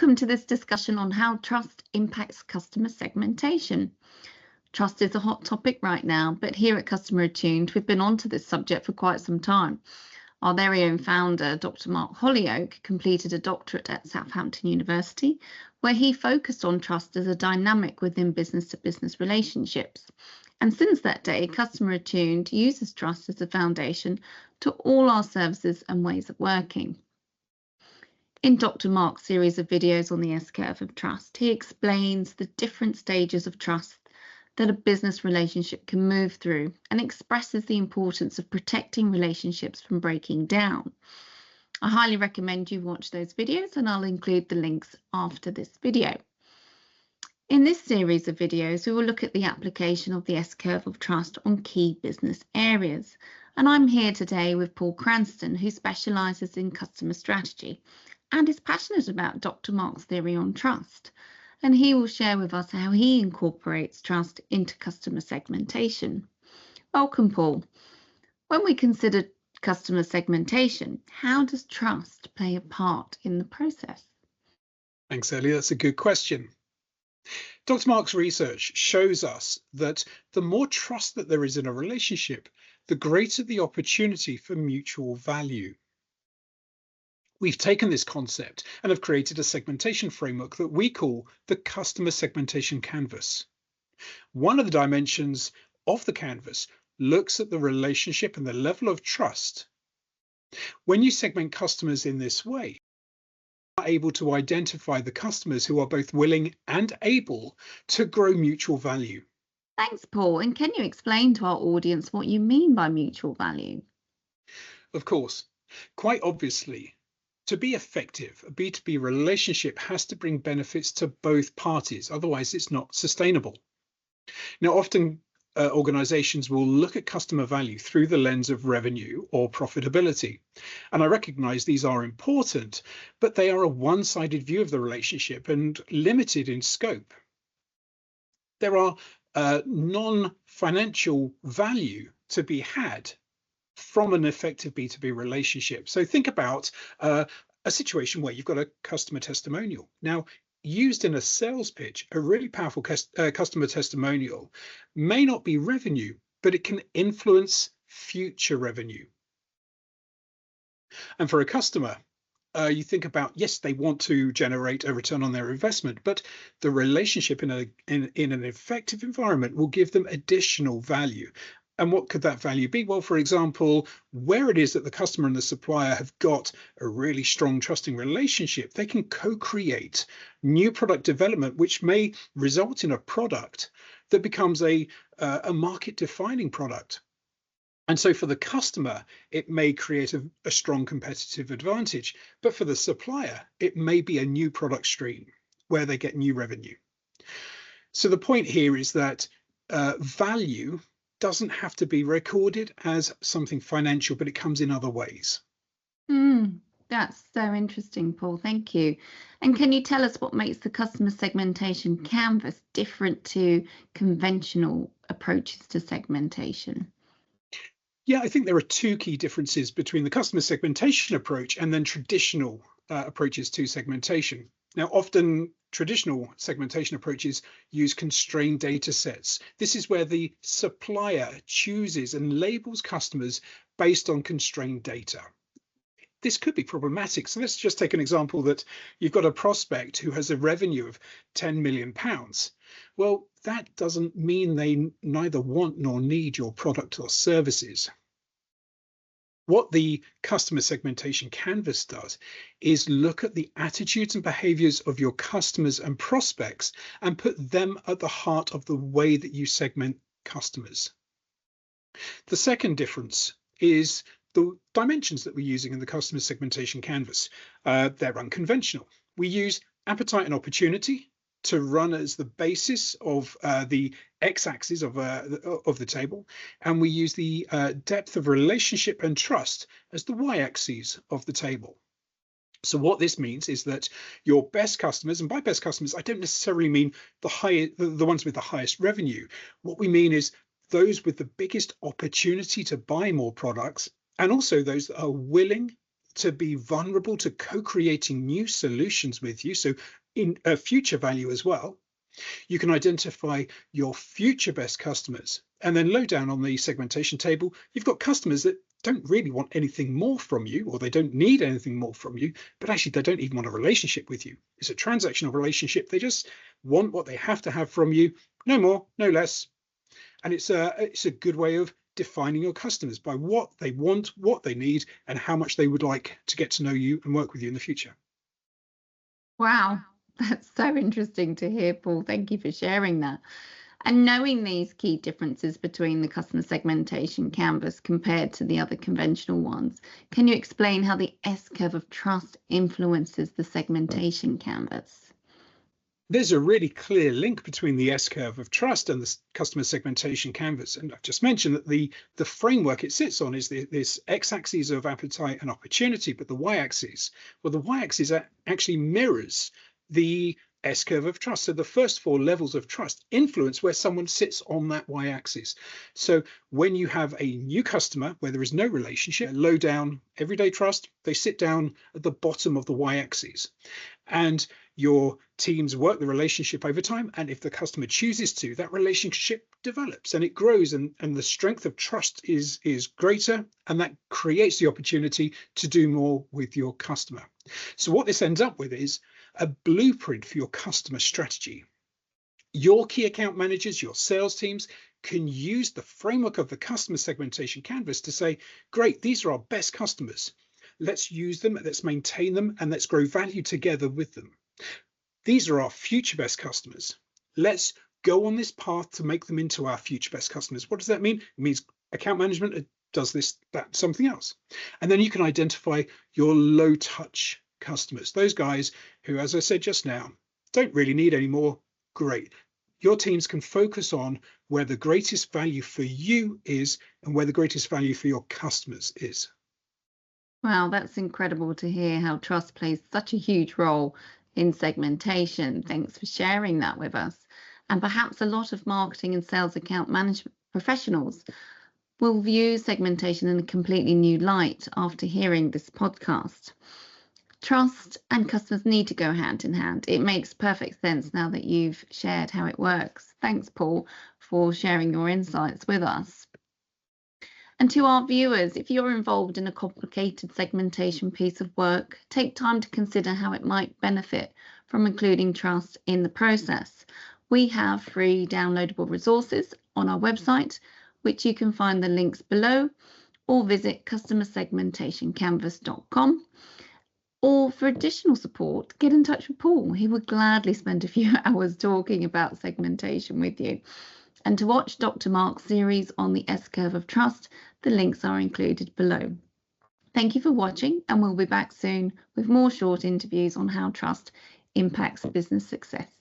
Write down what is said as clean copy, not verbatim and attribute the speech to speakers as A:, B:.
A: Welcome to this discussion on how trust impacts customer segmentation. Trust is a hot topic right now, but here at Customer Attuned, we've been onto this subject for quite some time. Our very own founder, Dr. Mark Hollyoake, completed a doctorate at Southampton University, where he focused on trust as a dynamic within business-to-business relationships. And since that day, Customer Attuned uses trust as a foundation to all our services and ways of working. In Dr. Mark's series of videos on the S-curve of trust, he explains the different stages of trust that a business relationship can move through and expresses the importance of protecting relationships from breaking down. I highly recommend you watch those videos, and I'll include the links after this video. In this series of videos, we will look at the application of the S-curve of trust on key business areas. And I'm here today with Paul Cranston, who specialises in customer strategy and is passionate about Dr. Mark's theory on trust. And he will share with us how he incorporates trust into customer segmentation. Welcome, Paul. When we consider customer segmentation, how does trust play a part in the process?
B: Thanks, Ellie. That's a good question. Dr. Mark's research shows us that the more trust that there is in a relationship, the greater the opportunity for mutual value. We've taken this concept and have created a segmentation framework that we call the Customer Segmentation Canvas. One of the dimensions of the canvas looks at the relationship and the level of trust. When you segment customers in this way, you are able to identify the customers who are both willing and able to grow mutual value.
A: Thanks, Paul. And can you explain to our audience what you mean by mutual value?
B: Of course, quite obviously, to be effective, a B2B relationship has to bring benefits to both parties, otherwise it's not sustainable. Now, often organizations will look at customer value through the lens of revenue or profitability. And I recognize these are important, but they are a one-sided view of the relationship and limited in scope. There are non-financial value to be had from an effective B2B relationship. So think about a situation where you've got a customer testimonial. Now, used in a sales pitch, a really powerful customer testimonial may not be revenue, but it can influence future revenue. And for a customer, you think about, yes, they want to generate a return on their investment, but the relationship in an effective environment will give them additional value. And what could that value be? Well, for example, where it is that the customer and the supplier have got a really strong trusting relationship, they can co-create new product development, which may result in a product that becomes a market-defining product. And so for the customer, it may create a strong competitive advantage, but for the supplier, it may be a new product stream where they get new revenue. So the point here is that value doesn't have to be recorded as something financial, but it comes in other ways.
A: That's so interesting, Paul. Thank you. And can you tell us what makes the customer segmentation canvas different to conventional approaches to segmentation?
B: Yeah, I think there are two key differences between the customer segmentation approach and then traditional approaches to segmentation. Now, often traditional segmentation approaches use constrained data sets. This is where the supplier chooses and labels customers based on constrained data. This could be problematic. So let's just take an example that you've got a prospect who has a revenue of £10 million. Well, that doesn't mean they neither want nor need your product or services. What the customer segmentation canvas does is look at the attitudes and behaviors of your customers and prospects and put them at the heart of the way that you segment customers. The second difference is the dimensions that we're using in the customer segmentation canvas. They're unconventional. We use appetite and opportunity to run as the basis of the x-axis of the table, and we use the depth of relationship and trust as the y-axis of the table. So what this means is that your best customers, and by best customers, I don't necessarily mean the ones with the highest revenue. What we mean is those with the biggest opportunity to buy more products, and also those that are willing to be vulnerable to co-creating new solutions with you, so in future value as well. You can identify your future best customers, and then low down on the segmentation table, you've got customers that don't really want anything more from you, or they don't need anything more from you, but actually they don't even want a relationship with you. It's a transactional relationship. They just want what they have to have from you, no more, no less. And it's a good way of defining your customers by what they want, what they need, and how much they would like to get to know you and work with you in the future.
A: Wow, that's so interesting to hear, Paul. Thank you for sharing that. And knowing these key differences between the customer segmentation canvas compared to the other conventional ones, can you explain how the S-curve of trust influences the segmentation canvas?
B: There's a really clear link between the S-curve of trust and the customer segmentation canvas. And I've just mentioned that the framework it sits on is this X-axis of appetite and opportunity, but the Y-axis, well, the Y-axis actually mirrors the S-curve of trust. So the first 4 levels of trust influence where someone sits on that Y-axis. So when you have a new customer where there is no relationship, low down, everyday trust, they sit down at the bottom of the Y-axis. And your teams work the relationship over time. And if the customer chooses to, that relationship develops and it grows, and the strength of trust is greater, and that creates the opportunity to do more with your customer. So what this ends up with is a blueprint for your customer strategy. Your key account managers, your sales teams can use the framework of the customer segmentation canvas to say, great, these are our best customers. Let's use them, let's maintain them, and let's grow value together with them. These are our future best customers. Let's go on this path to make them into our future best customers. What does that mean? It means account management does this, that, something else. And then you can identify your low touch customers, those guys who, as I said just now, don't really need any more. Great. Your teams can focus on where the greatest value for you is and where the greatest value for your customers is.
A: Wow, that's incredible to hear how trust plays such a huge role in segmentation. Thanks for sharing that with us. And perhaps a lot of marketing and sales account management professionals will view segmentation in a completely new light after hearing this podcast. Trust and customers need to go hand in hand. It makes perfect sense now that you've shared how it works. Thanks, Paul, for sharing your insights with us. And to our viewers, if you're involved in a complicated segmentation piece of work, take time to consider how it might benefit from including trust in the process. We have free downloadable resources on our website, which you can find the links below, or visit customersegmentationcanvas.com. Or for additional support, get in touch with Paul. He would gladly spend a few hours talking about segmentation with you. And to watch Dr. Mark's series on the S-curve of trust, the links are included below. Thank you for watching, and we'll be back soon with more short interviews on how trust impacts business success.